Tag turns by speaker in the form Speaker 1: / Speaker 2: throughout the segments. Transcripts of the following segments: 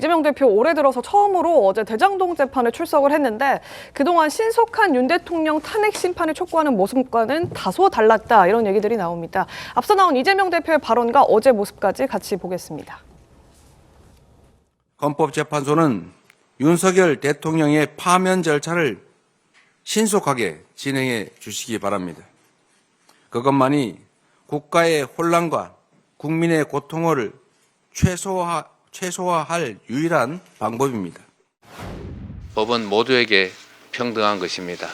Speaker 1: 이재명 대표 올해 들어서 처음으로 어제 대장동 재판에 출석을 했는데 그동안 신속한 윤 대통령 탄핵 심판을 촉구하는 모습과는 다소 달랐다, 이런 얘기들이 나옵니다. 앞서 나온 이재명 대표의 발언과 어제 모습까지 같이 보겠습니다.
Speaker 2: 헌법재판소는 윤석열 대통령의 파면 절차를 신속하게 진행해 주시기 바랍니다. 그것만이 국가의 혼란과 국민의 고통을 최소화할 유일한 방법입니다.
Speaker 3: 법은 모두에게 평등한 것입니다.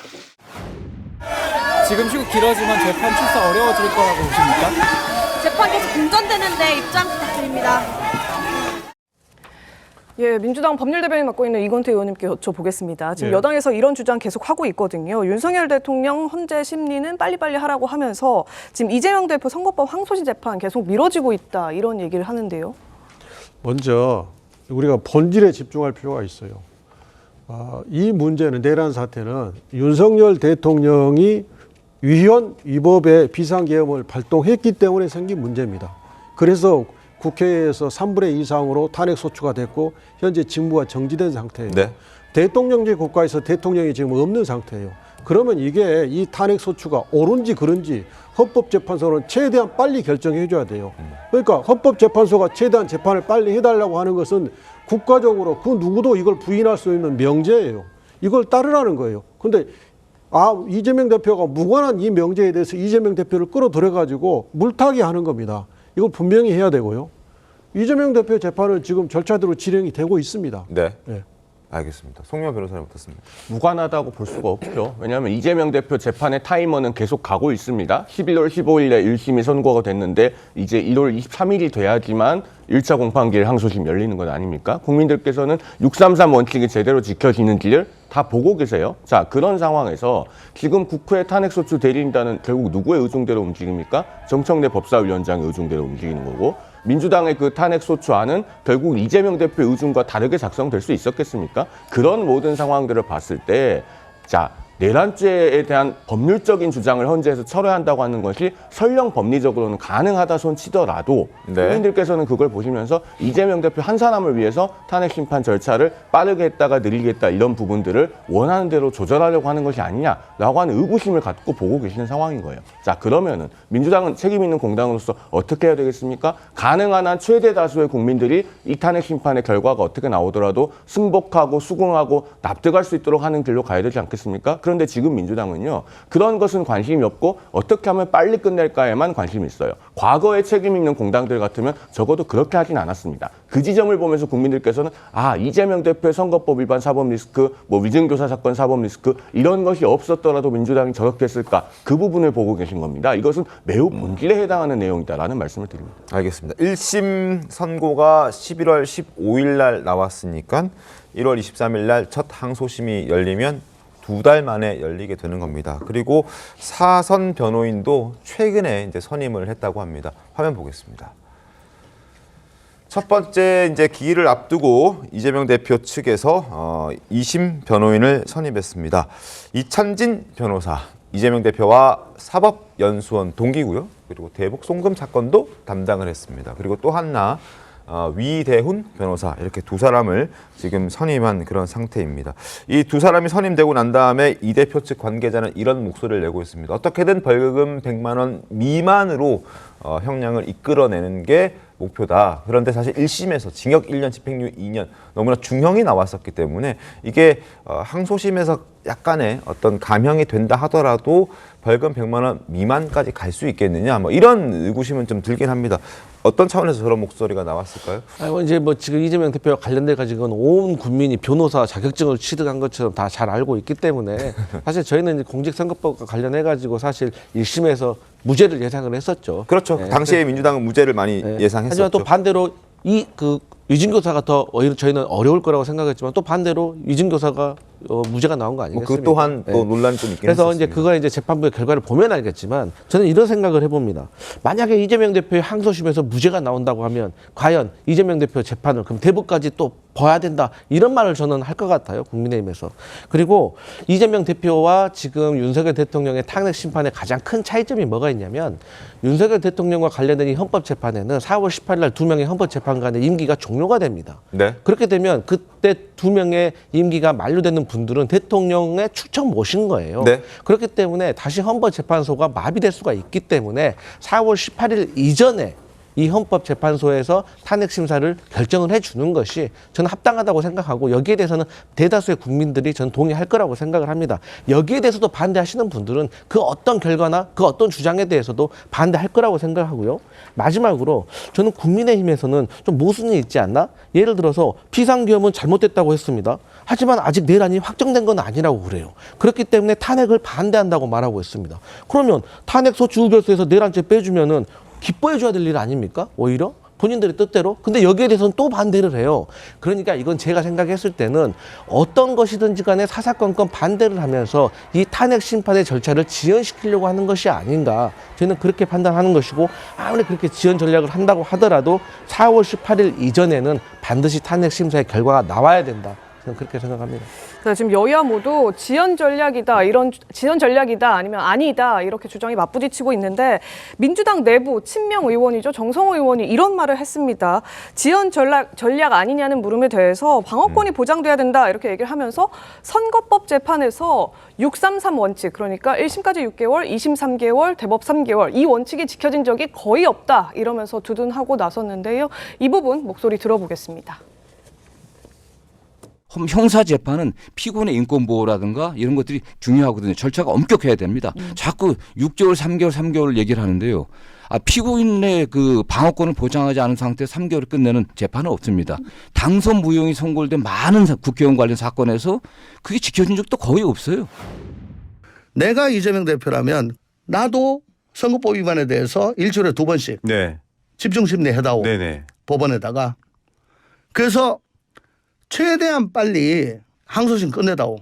Speaker 4: 지금 시국 길어지면 재판 출석 어려워질 거라고 보십니까?
Speaker 5: 재판 계속 공전되는데 입장 부탁드립니다.
Speaker 1: 예, 민주당 법률대변인 맡고 있는 이건태 의원님께 여쭤보겠습니다. 지금
Speaker 4: 예.
Speaker 1: 여당에서 이런 주장 계속 하고 있거든요. 윤석열 대통령 헌재 심리는 빨리빨리 하라고 하면서 지금 이재명 대표 선거법 항소심 재판 계속 미뤄지고 있다, 이런 얘기를 하는데요.
Speaker 6: 먼저 우리가 본질에 집중할 필요가 있어요. 이 문제는, 내란 사태는 윤석열 대통령이 위헌 위법의 비상계엄을 발동했기 때문에 생긴 문제입니다. 그래서 국회에서 3분의 2 이상으로 탄핵소추가 됐고 현재 직무가 정지된 상태예요.
Speaker 7: 네.
Speaker 6: 대통령제 국가에서 대통령이 지금 없는 상태예요. 그러면 이게 이 탄핵소추가 옳은지 그른지 헌법재판소는 최대한 빨리 결정해 줘야 돼요. 그러니까 헌법재판소가 최대한 재판을 빨리 해달라고 하는 것은 국가적으로 그 누구도 이걸 부인할 수 있는 명제예요. 이걸 따르라는 거예요. 근데 이재명 대표가 무관한 이 명제에 대해서 이재명 대표를 끌어들여가지고 물타기 하는 겁니다. 이걸 분명히 해야 되고요. 이재명 대표 재판은 지금 절차대로 진행이 되고 있습니다.
Speaker 7: 네.
Speaker 6: 네.
Speaker 7: 알겠습니다. 송유한 변호사님 어떻습니까?
Speaker 8: 무관하다고 볼 수가 없죠. 왜냐하면 이재명 대표 재판의 타이머는 계속 가고 있습니다. 11월 15일에 1심이 선고가 됐는데 이제 1월 23일이 돼야지만 1차 공판기일 항소심 열리는 건 아닙니까? 국민들께서는 633 원칙이 제대로 지켜지는지를 다 보고 계세요. 자, 그런 상황에서 지금 국회 탄핵소추 대리인단은 결국 누구의 의중대로 움직입니까? 정청래 법사위원장의 의중대로 움직이는 거고, 민주당의 그 탄핵소추안은 결국 이재명 대표의 의중과 다르게 작성될 수 있었겠습니까? 그런 모든 상황들을 봤을 때, 자, 내란죄에 대한 법률적인 주장을 헌재에서 철회한다고 하는 것이 설령 법리적으로는 가능하다 손 치더라도
Speaker 7: 네.
Speaker 8: 국민들께서는 그걸 보시면서 이재명 대표 한 사람을 위해서 탄핵 심판 절차를 빠르게 했다가 느리게 했다, 이런 부분들을 원하는 대로 조절하려고 하는 것이 아니냐라고 하는 의구심을 갖고 보고 계시는 상황인 거예요. 자, 그러면은 민주당은 책임 있는 공당으로서 어떻게 해야 되겠습니까? 가능한 한 최대 다수의 국민들이 이 탄핵 심판의 결과가 어떻게 나오더라도 승복하고 수긍하고 납득할 수 있도록 하는 길로 가야 되지 않겠습니까? 그런데 지금 민주당은요, 그런 것은 관심이 없고 어떻게 하면 빨리 끝낼까에만 관심이 있어요. 과거에 책임 있는 공당들 같으면 적어도 그렇게 하진 않았습니다. 그 지점을 보면서 국민들께서는 이재명 대표의 선거법 위반 사법 리스크, 위증교사 사건 사법 리스크, 이런 것이 없었더라도 민주당이 저렇게 했을까, 그 부분을 보고 계신 겁니다. 이것은 매우 본질에 해당하는 내용이다라는 말씀을 드립니다.
Speaker 7: 알겠습니다. 1심 선고가 11월 15일 날 나왔으니까 1월 23일 날 첫 항소심이 열리면 2달 만에 열리게 되는 겁니다. 그리고 사선 변호인도 최근에 이제 선임을 했다고 합니다. 화면 보겠습니다. 첫 번째 이제 기일을 앞두고 이재명 대표 측에서 2심 변호인을 선임했습니다. 이찬진 변호사, 이재명 대표와 사법연수원 동기고요. 그리고 대북 송금 사건도 담당을 했습니다. 그리고 또 하나 위대훈 변호사, 이렇게 두 사람을 지금 선임한 그런 상태입니다. 이 두 사람이 선임되고 난 다음에 이 대표 측 관계자는 이런 목소리를 내고 있습니다. 어떻게든 벌금 100만 원 미만으로 형량을 이끌어내는 게 목표다. 그런데 사실 1심에서 징역 1년, 집행유예 2년, 너무나 중형이 나왔었기 때문에 이게 항소심에서 약간의 어떤 감형이 된다 하더라도 벌금 100만 원 미만까지 갈 수 있겠느냐, 이런 의구심은 좀 들긴 합니다. 어떤 차원에서 저런 목소리가 나왔을까요?
Speaker 9: 이제 지금 이재명 대표와 관련돼 가지고는 온 국민이 변호사 자격증을 취득한 것처럼 다 잘 알고 있기 때문에 사실 저희는 이제 공직선거법과 관련해 가지고 사실 1심에서 무죄를 예상을 했었죠.
Speaker 7: 그렇죠.
Speaker 9: 네.
Speaker 7: 당시에 민주당은 무죄를 많이 예상했었죠.
Speaker 9: 하지만 또 반대로 위증교사가 더 오히려 저희는 어려울 거라고 생각했지만 또 반대로 위증교사가 무죄가 나온 거 아니겠습니까?
Speaker 7: 그 또한 또 논란이 좀 있긴
Speaker 9: 그래서
Speaker 7: 했었습니다.
Speaker 9: 이제 그거 이제 재판부의 결과를 보면 알겠지만 저는 이런 생각을 해봅니다. 만약에 이재명 대표의 항소심에서 무죄가 나온다고 하면 과연 이재명 대표 재판을 그럼 대법까지 또 봐야 된다 이런 말을 저는 할 것 같아요, 국민의힘에서. 그리고 이재명 대표와 지금 윤석열 대통령의 탄핵 심판의 가장 큰 차이점이 뭐가 있냐면, 윤석열 대통령과 관련된 이 헌법재판에는 4월 18일 날 2명의 헌법재판관의 임기가 종료가 됩니다.
Speaker 7: 네.
Speaker 9: 그렇게 되면 그때 2명의 임기가 만료되는 분들은 대통령의 추천 모신 거예요.
Speaker 7: 네.
Speaker 9: 그렇기 때문에 다시 헌법재판소가 마비될 수가 있기 때문에 4월 18일 이전에 이 헌법재판소에서 탄핵 심사를 결정을 해주는 것이 저는 합당하다고 생각하고, 여기에 대해서는 대다수의 국민들이 저는 동의할 거라고 생각을 합니다. 여기에 대해서도 반대하시는 분들은 그 어떤 결과나 그 어떤 주장에 대해서도 반대할 거라고 생각하고요. 마지막으로 저는 국민의힘에서는 좀 모순이 있지 않나? 예를 들어서 비상계엄은 잘못됐다고 했습니다. 하지만 아직 내란이 확정된 건 아니라고 그래요. 그렇기 때문에 탄핵을 반대한다고 말하고 있습니다. 그러면 탄핵 소추 의결서에서 내란죄 빼주면은 기뻐해줘야 될 일 아닙니까? 오히려 본인들의 뜻대로. 근데 여기에 대해서는 또 반대를 해요. 그러니까 이건 제가 생각했을 때는 어떤 것이든지 간에 사사건건 반대를 하면서 이 탄핵 심판의 절차를 지연시키려고 하는 것이 아닌가, 저는 그렇게 판단하는 것이고, 아무리 그렇게 지연 전략을 한다고 하더라도 4월 18일 이전에는 반드시 탄핵 심사의 결과가 나와야 된다, 저는 그렇게 생각합니다.
Speaker 1: 네, 지금 여야 모두 지연 전략이다, 아니면 아니다 이렇게 주장이 맞부딪히고 있는데, 민주당 내부 친명 의원이죠, 정성호 의원이 이런 말을 했습니다. 지연 전략 아니냐는 물음에 대해서 방어권이 보장돼야 된다 이렇게 얘기를 하면서, 선거법 재판에서 633 원칙, 그러니까 1심까지 6개월, 2심 3개월, 대법 3개월 이 원칙이 지켜진 적이 거의 없다 이러면서 두둔하고 나섰는데요. 이 부분 목소리 들어보겠습니다.
Speaker 10: 형사 재판은 피고인의 인권 보호라든가 이런 것들이 중요하거든요. 절차가 엄격해야 됩니다. 자꾸 6개월, 3개월 얘기를 하는데요. 피고인의 그 방어권을 보장하지 않은 상태에서 3개월을 끝내는 재판은 없습니다. 당선 무효이 선고된 많은 국회의원 관련 사건에서 그게 지켜진 적도 거의 없어요.
Speaker 11: 내가 이재명 대표라면 나도 선거법 위반에 대해서 일주일에 2번씩
Speaker 7: 네.
Speaker 11: 집중심리 해다오.
Speaker 7: 네네.
Speaker 11: 법원에다가. 그래서 최대한 빨리 항소심 끝내다오.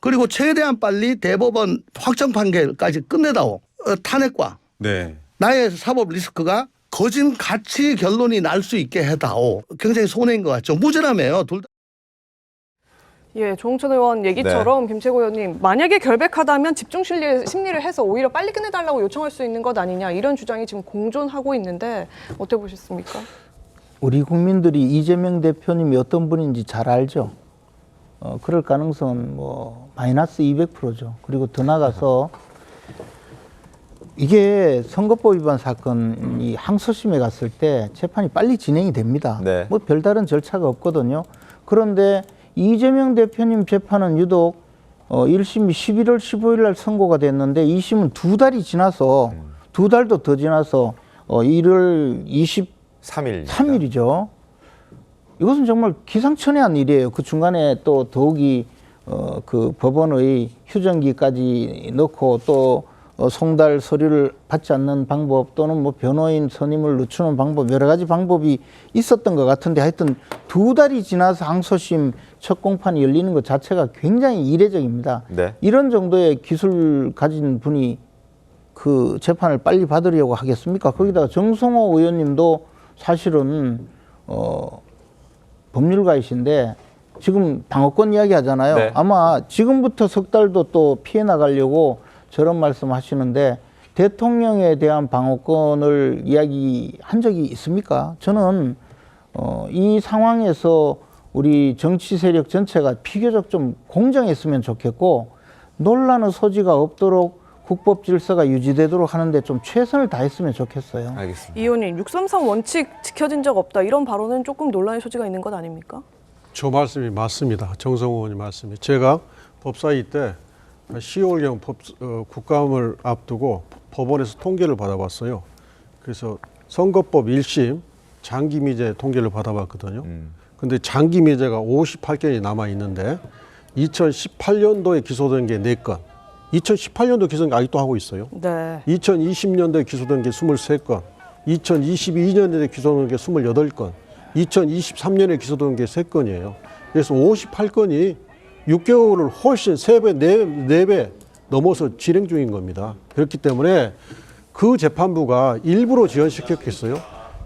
Speaker 11: 그리고 최대한 빨리 대법원 확정 판결까지 끝내다오. 탄핵과
Speaker 7: 네.
Speaker 11: 나의 사법 리스크가 거진 같이 결론이 날 수 있게 해다오. 굉장히 손해인 것 같죠. 무죄라며요. 둘 다.
Speaker 1: 예, 조홍천 의원 얘기처럼 김채고 의원님, 만약에 결백하다면 집중 심리를 해서 오히려 빨리 끝내달라고 요청할 수 있는 것 아니냐, 이런 주장이 지금 공존하고 있는데 어떻게 보셨습니까?
Speaker 12: 우리 국민들이 이재명 대표님이 어떤 분인지 잘 알죠. 그럴 가능성은 뭐 마이너스 200%죠. 그리고 더 나가서 이게 선거법 위반 사건이 항소심에 갔을 때 재판이 빨리 진행이 됩니다.
Speaker 7: 네.
Speaker 12: 뭐 별다른 절차가 없거든요. 그런데 이재명 대표님 재판은 유독 1심이 11월 15일 날 선고가 됐는데 2심은 2달이 지나서 2달도 더 지나서 1월 23일이죠. 이것은 정말 기상천외한 일이에요. 그 중간에 또 더욱이 그 법원의 휴전기까지 넣고 또 송달 서류를 받지 않는 방법, 또는 뭐 변호인 선임을 늦추는 방법, 여러 가지 방법이 있었던 것 같은데, 하여튼 2달이 지나서 항소심 첫 공판이 열리는 것 자체가 굉장히 이례적입니다.
Speaker 7: 네.
Speaker 12: 이런 정도의 기술 가진 분이 그 재판을 빨리 받으려고 하겠습니까? 거기다가 정성호 의원님도 사실은 법률가이신데 지금 방어권 이야기 하잖아요.
Speaker 7: 네.
Speaker 12: 아마 지금부터 석 달도 또 피해 나가려고 저런 말씀 하시는데, 대통령에 대한 방어권을 이야기한 적이 있습니까? 저는 이 상황에서 우리 정치 세력 전체가 비교적 좀 공정했으면 좋겠고, 논란의 소지가 없도록 국법 질서가 유지되도록 하는데 좀 최선을 다했으면 좋겠어요.
Speaker 7: 알겠습니다.
Speaker 1: 이 의원님, 633 원칙 지켜진 적 없다, 이런 발언은 조금 논란의 소지가 있는 것 아닙니까?
Speaker 6: 저 말씀이 맞습니다. 정성호 의원님 말씀이. 제가 법사위 때 10월경 국감을 앞두고 법원에서 통계를 받아봤어요. 그래서 선거법 1심 장기미제 통계를 받아봤거든요. 근데 장기미제가 58건이 남아있는데 2018년도에 기소된 게 4건, 2018년도 기소된 게 아직도 하고 있어요.
Speaker 1: 네.
Speaker 6: 2020년도에 기소된 게 23건, 2022년도에 기소된 게 28건, 2023년에 기소된 게 3건이에요. 그래서 58건이 6개월을 훨씬 3배, 4배 넘어서 진행 중인 겁니다. 그렇기 때문에 그 재판부가 일부러 지연시켰겠어요?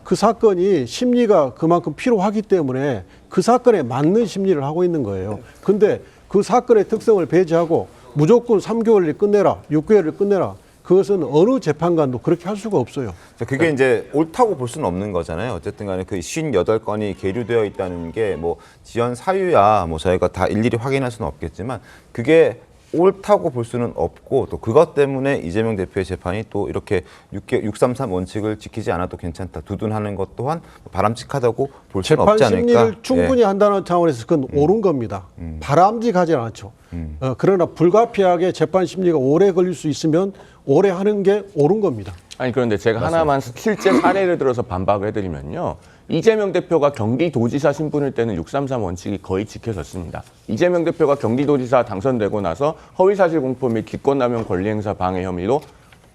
Speaker 6: 그 사건이 심리가 그만큼 필요하기 때문에 그 사건에 맞는 심리를 하고 있는 거예요. 근데 그 사건의 특성을 배제하고 무조건 3개월을 끝내라, 6개월을 끝내라. 그것은 어느 재판관도 그렇게 할 수가 없어요.
Speaker 7: 그게 이제 옳다고 볼 수는 없는 거잖아요. 어쨌든 간에 그 58건이 계류되어 있다는 게 뭐 지연 사유야 뭐 저희가 다 일일이 확인할 수는 없겠지만 그게 옳다고 볼 수는 없고 또 그것 때문에 이재명 대표의 재판이 또 이렇게 633 원칙을 지키지 않아도 괜찮다 두둔하는 것 또한 바람직하다고 볼 수는
Speaker 6: 재판
Speaker 7: 없지 않을까.
Speaker 6: 심리를 충분히 한다는 차원에서 그건 옳은 겁니다. 바람직하지 않죠. 그러나 불가피하게 재판 심리가 오래 걸릴 수 있으면 오래 하는 게 옳은 겁니다.
Speaker 8: 아니 그런데 제가 하나만 실제 사례를 들어서 반박을 해드리면요. 이재명 대표가 경기도지사 신분일 때는 633 원칙이 거의 지켜졌습니다. 이재명 대표가 경기도지사 당선되고 나서 허위사실 공표 및 기권남용 권리행사 방해 혐의로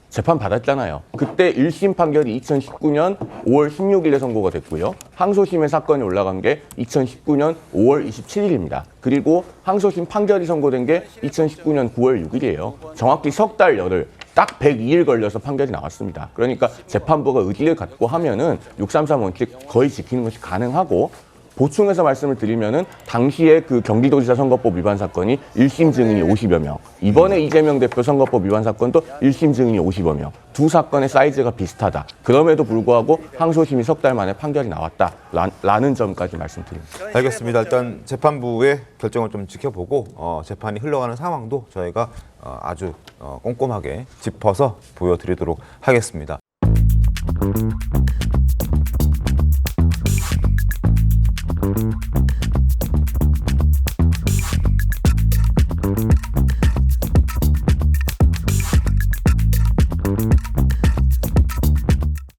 Speaker 8: 재판 받았잖아요. 그때 1심 판결이 2019년 5월 16일에 선고가 됐고요. 항소심의 사건이 올라간 게 2019년 5월 27일입니다. 그리고 항소심 판결이 선고된 게 2019년 9월 6일이에요. 정확히 석 달 열흘, 딱 102일 걸려서 판결이 나왔습니다. 그러니까 재판부가 의지를 갖고 하면은 633 원칙 거의 지키는 것이 가능하고 보충해서 말씀을 드리면은 당시에 그 경기도지사 선거법 위반 사건이 1심 증인이 50여 명, 이번에 이재명 대표 선거법 위반 사건도 1심 증인이 50여 명, 두 사건의 사이즈가 비슷하다. 그럼에도 불구하고 항소심이 석 달 만에 판결이 나왔다라는 점까지 말씀드립니다.
Speaker 7: 알겠습니다. 일단 재판부의 결정을 좀 지켜보고 재판이 흘러가는 상황도 저희가 아주 꼼꼼하게 짚어서 보여드리도록 하겠습니다.